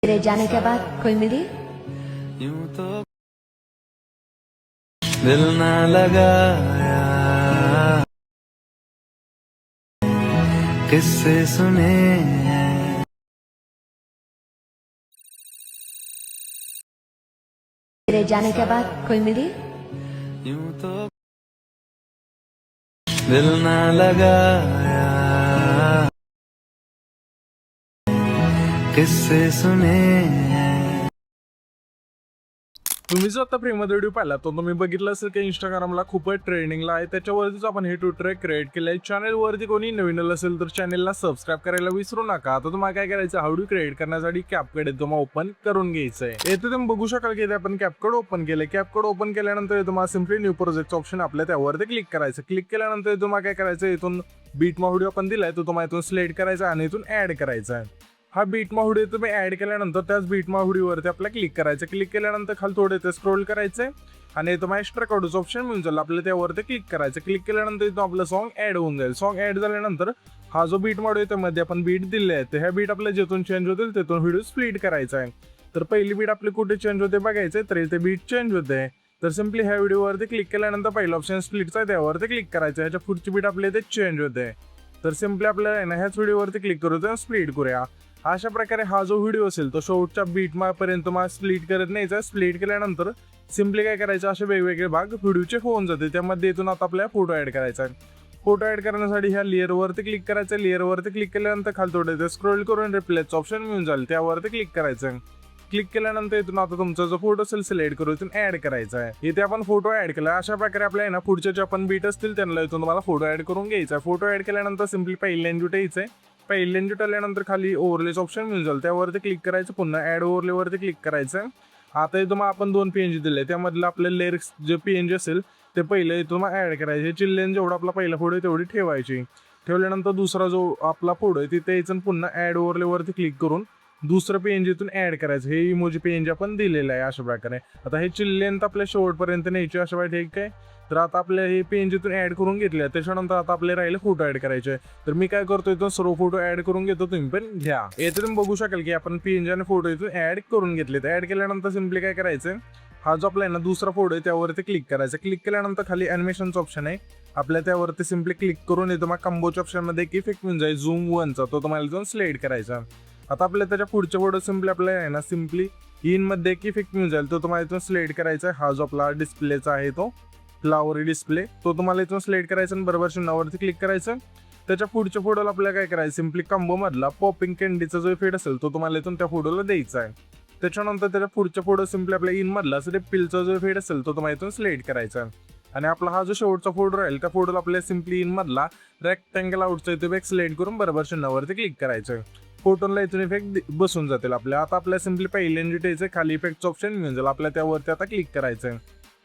तेरे जाने के बाद कोई मिली? यूं तो दिल ना लगाया, किससे सुने तेरे जाने के बाद कोई मिली? यूं तो दिल ना लगाया, किससे सुने। तुम्ही जर आता फ्रीमध्ये व्हिडिओ पाहिला तो तुम्ही बघितलं असेल की इंस्टाग्रामला खूपच ट्रेंडिंगला आहे, त्याच्यावरतीच आपण हे ट्विटर क्रिएट केलंय. चॅनलवरती कोणी नवीन असेल तर चॅनलला सबस्क्राईब करायला विसरू नका. आता तुम्हाला काय करायचं, व्हिडिओ क्रिएट करण्यासाठी कॅपकट तुम्हाला ओपन करून घ्यायचंय. येथे तुम्ही बघू शकाल की आपण कॅपकट ओपन केलंय. कॅपकट ओपन केल्यानंतर तुम्हाला सिम्पली न्यू प्रोजेक्ट ऑप्शन आपल्या त्यावरती क्लिक करायचं. क्लिक केल्यानंतर तुम्हाला काय करायचं, इथून बीट व्हिडिओ आपण दिलाय तो तुम्हाला इथून सिलेक्ट करायचा आणि इथून ऍड करायचा आहे. हा बीटमा व्हिडिओ तुम्ही ऍड केल्यानंतर त्याच बीटमा व्हिडिओवरती आपल्याला क्लिक करायचं. क्लिक केल्यानंतर खाली थोडे ते स्क्रोल करायचंय आणि तुम्हाला एक्स्ट्रा कोडचं ऑप्शन मिळून जाईल. आपल्याला त्यावरती क्लिक करायचं. क्लिक केल्यानंतर इथून आपलं सॉन्ग ऍड होऊन जाईल. सॉन्ग ऍड झाल्यानंतर हा जो बीट व्हिडिओ त्यामध्ये आपण बीट दिले आहे, ह्या बीट आपल्या जिथून चेंज होतील तिथून व्हिडिओ स्प्लिट करायचा आहे. तर पहिली बीट आपली कुठे चेंज होते बघायचे, तर इथे बीट चेंज होते. तर सिम्पली ह्या व्हिडिओवरती क्लिक केल्यानंतर पहिला ऑप्शन स्प्लिटचा आहे त्यावरती क्लिक करायचं. ह्याच्या पुढची बीट आपल्या इथे चेंज होते. तर सिम्पली आपल्याला ह्याच व्हिडिओवरती क्लिक करू स्प्लिट करूया. अशा प्रकारे हा जो व्हिडिओ असेल तो शेवटच्या बीटमापर्यंत तुम्हाला स्प्लिट करत न्यायचा. स्प्लिट केल्यानंतर सिम्पली काय करायचं, असे वेगवेगळे भाग व्हिडिओचे होऊन जाते. त्यामध्ये इथून आता आपल्याला फोटो ऍड करायचा आहे. फोटो ऍड करण्यासाठी ह्या लेअरवरती क्लिक करायचं. लेअरवरती क्लिक केल्यानंतर खाली थोडे स्क्रोल करून रिप्लेसचं ऑप्शन मिळून जाईल, त्यावरती क्लिक करायचं. क्लिक केल्यानंतर इथून आता तुमचा जो फोटो असेल सिलेक्ट करून इथून ऍड करायचा आहे. इथे आपण फोटो ऍड केला. अशा प्रकारे आपल्या ना पुढच्या जे आपण बीट असतील त्यांना इथून तुम्हाला फोटो ऍड करून घ्यायचा आहे. फोटो ऍड केल्यानंतर सिम्पली पहिल्यांदा यायचंय. पहिल्यांदा आल्यानंतर खाली ओव्हरलेचं ऑप्शन मिळून जाईल, त्यावरती क्लिक करायचं. पुन्हा ऍड ओव्हरलेवरती क्लिक करायचं. आता इथं मग आपण 2 PNG दिले, त्यामधलं आपले लिरिक्स जे PNG असेल ते पहिले इथून मग ऍड करायचे. चिल्ड्रेन जेवढा आपला पहिला फोटो आहे तेवढी ठेवायची. ठेवल्यानंतर दुसरा जो आपला फोटो आहे तिथे यायचं, पुन्हा ऍड ओव्हरलेवरती क्लिक करून दुसरं PNG इथून ऍड करायचं. हे इमोजी PNG आपण दिलेलं आहे अशा प्रकारे. आता हे चिल्ड्रेन आपल्या शेवटपर्यंत न्यायची अशा प्रकारे, ठीक आहे. तर आता आपल्या हे PNG इथून ऍड करून घेतले. त्याच्यानंतर आता आपले राहिले फोटो ऍड करायचे. तर मी काय करतो, इथून सर्व फोटो ऍड करून घेतो, तुम्ही पण घ्या. येथे तुम्ही बघू शकाल की आपण PNG आणि फोटो इथून ऍड करून घेतले. ऍड केल्यानंतर सिम्पली काय करायचं, हा जो आपला आहे ना दुसरा फोटो आहे त्यावरती क्लिक करायचं. क्लिक केल्यानंतर खाली अॅनिमेशनचा ऑप्शन आहे, आपल्या त्यावरती सिम्पली क्लिक करून येतो. मग कंबोच्या ऑप्शनमध्ये एक इफेक्ट मिळून जाईल झूम 1चा, तो तुम्हाला इथून सिलेक्ट करायचा. आता आपल्या त्याच्या पुढच्या फोटो सिम्पली आपल्याला आहे ना सिम्पली इन मध्ये एक इफेक्ट मिळून जाईल, तो तुम्हाला इथून सिलेक्ट करायचा. हा जो आपला डिस्प्लेचा आहे तो फ्लावरी डिस्प्ले, तो तुम्हाला इथून सिलेक्ट करायचा आणि बरोबर चिन्हावरती क्लिक करायचं. त्याच्या पुढच्या फोटोला आपल्याला काय करायचं, सिम्पली कंबो मधला पॉपिंग कॅन्डीचा जो इफेक्ट असेल तो तुम्हाला इथून त्या फोटोला द्यायचा आहे. त्याच्यानंतर त्याच्या पुढच्या फोटो सिम्पली आपल्या इन मधला पिलचा जो इफेक्ट असेल तो तुम्हाला इथून सिलेक्ट करायचा. आणि आपला हा जो शेवटचा फोटो राहील त्या फोटोला आपल्या सिम्पली इन मधला रेक्टँगल आउटचा इथे सिलेक्ट करून बरोबर चिन्हावरती क्लिक करायचं. फोटोला इथून इफेक्ट बसून जातील आपल्या. आता आपल्या सिम्पली पहिल्यांदा खाली इफेक्टचं ऑप्शन मिळून जाईल, आपल्या त्यावरती आता क्लिक करायचं.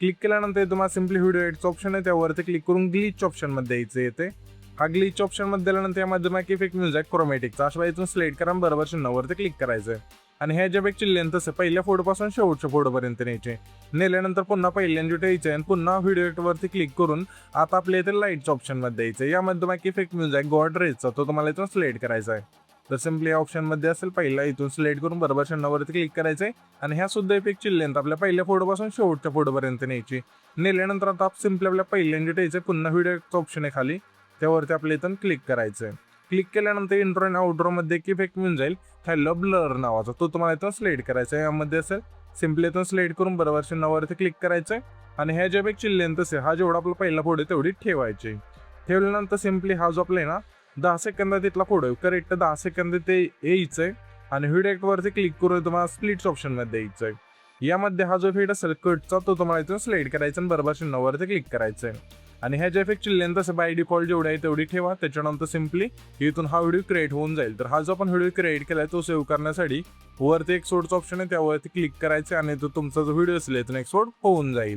क्लिक केल्यानंतर तुम्हाला सिम्पली व्हिडिओ एडिटचं ऑप्शन आहे त्यावरती क्लिक करून ग्लिच ऑप्शन मध्ये यायचं. येते हा ग्लिच ऑप्शन मध्ये दिल्यानंतर यामध्ये मग इफेक्ट मिळून जाईल क्रोमॅटिकचा. अशा इथून सिलेक्ट करा बरोबर चिन्हावरती क्लिक करायचं. आणि ह्या ज्या पेक्षी लेंथ असेल पहिल्या फोटोपासून शेवटच्या फोटोपर्यंत न्यायचे. नेल्यानंतर पुन्हा पहिल्यांदा यायचे आणि पुन्हा व्हिडिओ एडिटवरती क्लिक करून आता आपल्या इथे लाईटच्या ऑप्शन मध्ये यायचं. यामध्ये मग इफेक्ट मिळून जाईल गॉड रेजचा, तो तुम्हाला इथून सिलेक्ट करायचा आहे. तर सिम्पली या ऑप्शन मध्ये असेल पहिला, इथून सिलेक्ट करून बरोबर चिन्हावरती क्लिक करायचंय. आणि ह्या सुद्धा इफेक्टची लेंथ आपल्या पहिल्या फोटोपासून शेवटच्या फोटोपर्यंत न्यायची. नेल्यानंतर आता सिम्पली आपल्या पहिल्यांदा यायचं, पुन्हा व्हिडिओ ऑप्शन आहे खाली त्यावरती आपल्या इथून क्लिक करायचंय. क्लिक केल्यानंतर इंट्रो आणि आउटरो मध्ये एक इफेक्ट मिळून जाईल हॅलो ब्लर नावाचा, तो तुम्हाला इथून सिलेक्ट करायचा आहे. यामध्ये असेल सिम्पली इथून सिलेक्ट करून बरोबर चिन्हावरती क्लिक करायचंय. आणि ह्या ज्या पेक्षी लेंथ असेल हा जेवढा आपला पहिला फोटो आहे तेवढी ठेवायची. ठेवल्यानंतर सिम्पली हा जो आपला आहे ना 10 सेकंदात तिथला फोटो आहे, करेक्ट 10 सेकंद ते यायचंय. आणि व्हिडिओ वरती क्लिक करून तुम्हाला स्प्लिट्स ऑप्शन मध्ये यायचंय. यामध्ये हा जो इफेक्ट असेल कटचा तो तुम्हाला इथून सिलेक्ट करायचा आणि बरोबर चिन्हावरती क्लिक करायचंय. आणि ह्या ज्या इफेक्टची लेंथ असेल बाय डिफॉल्ट जेवढी आहे तेवढी ठेवा. त्याच्यानंतर सिम्पली इथून हा व्हिडिओ क्रिएट होऊन जाईल. तर हा जो आपण व्हिडिओ क्रिएट केलाय तो सेव्ह करण्यासाठी वरती एक्सपोर्टचा ऑप्शन आहे त्यावरती क्लिक करायचं आणि तो तुमचा जो व्हिडिओ असेल इथून एक्सपोर्ट होऊन जाईल.